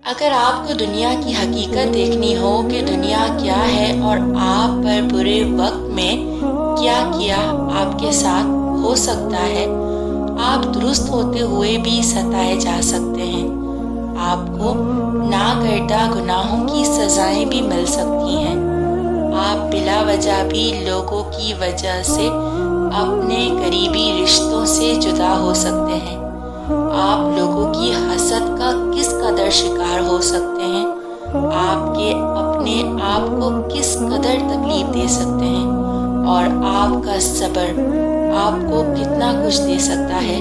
اگر آپ کو دنیا کی حقیقت دیکھنی ہو کہ دنیا کیا ہے اور آپ پر برے وقت میں کیا کیا آپ کے ساتھ ہو سکتا ہے، آپ درست ہوتے ہوئے بھی ستائے جا سکتے ہیں، آپ کو ناکردہ گناہوں کی سزائیں بھی مل سکتی ہیں، آپ بلا وجہ بھی لوگوں کی وجہ سے اپنے قریبی رشتوں سے جدا ہو سکتے ہیں، آپ لوگوں کی حسد کا کس قدر شکار ہو سکتے ہیں، آپ کے اپنے آپ کو کس قدر تکلیف دے سکتے ہیں، اور آپ کا صبر آپ کو کتنا کچھ دے سکتا ہے۔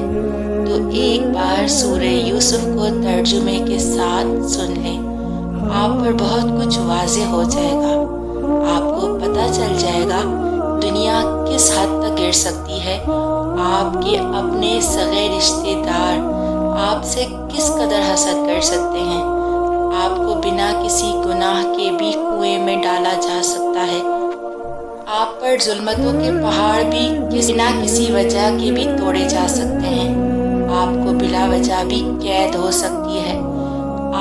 تو ایک بار سورہ یوسف کو ترجمے کے ساتھ سن لیں، آپ پر بہت کچھ واضح ہو جائے گا، آپ کو پتہ چل جائے گا دنیا کس حد تک گر سکتی ہے، آپ کے اپنے سگے رشتے دار آپ سے کس قدر حسد کر سکتے ہیں، آپ کو بنا کسی گناہ کے بھی کنویں میں ڈالا جا سکتا ہے، آپ پر ظلمتوں کے پہاڑ بھی بنا کسی وجہ کے بھی توڑے جا سکتے ہیں، آپ کو بلا وجہ بھی قید ہو سکتی ہے،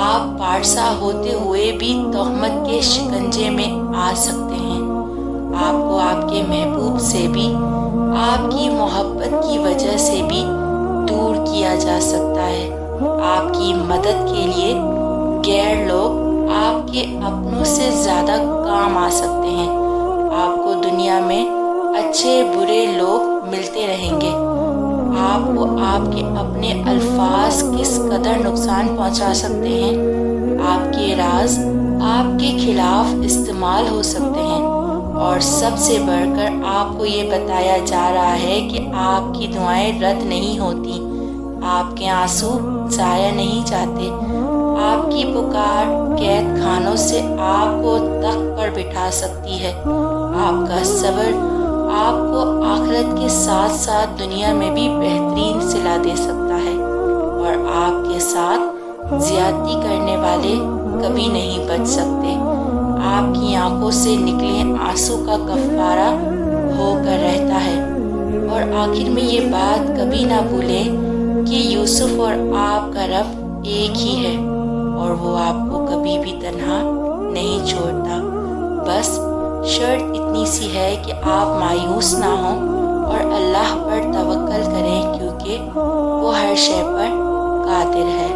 آپ پارسا ہوتے ہوئے بھی تہمت کے شکنجے میں آ سکتے ہیں، آپ کو آپ کے محبوب سے بھی آپ کی محبت کی وجہ سے بھی دور کیا جا سکتا ہے، آپ کی مدد کے لیے غیر لوگ آپ کے اپنوں سے زیادہ کام آ سکتے ہیں، آپ کو دنیا میں اچھے برے لوگ ملتے رہیں گے، آپ کو آپ کے اپنے الفاظ کس قدر نقصان پہنچا سکتے ہیں، آپ کے راز آپ کے خلاف استعمال ہو سکتے ہیں، اور سب سے بڑھ کر آپ کو یہ بتایا جا رہا ہے کہ آپ کی دعائیں رد نہیں ہوتی، آپ کے آنسو ضائع نہیں جاتے، آپ کی پکار قید خانوں سے آپ کو تخت پر بٹھا سکتی ہے، آپ کا صبر آپ کو آخرت کے ساتھ ساتھ دنیا میں بھی بہترین صلہ دے سکتا ہے، اور آپ کے ساتھ زیادتی کرنے والے کبھی نہیں بچ سکتے، آپ کی آنکھوں سے نکلے آنسو کا کفارہ ہو کر رہتا ہے، اور آخر میں یہ بات کبھی نہ بھولیں کہ یوسف اور آپ کا رب ایک ہی ہے، اور وہ آپ کو کبھی بھی تنہا نہیں چھوڑتا، بس شرط اتنی سی ہے کہ آپ مایوس نہ ہوں اور اللہ پر توکل کریں، کیونکہ وہ ہر شے پر قادر ہے۔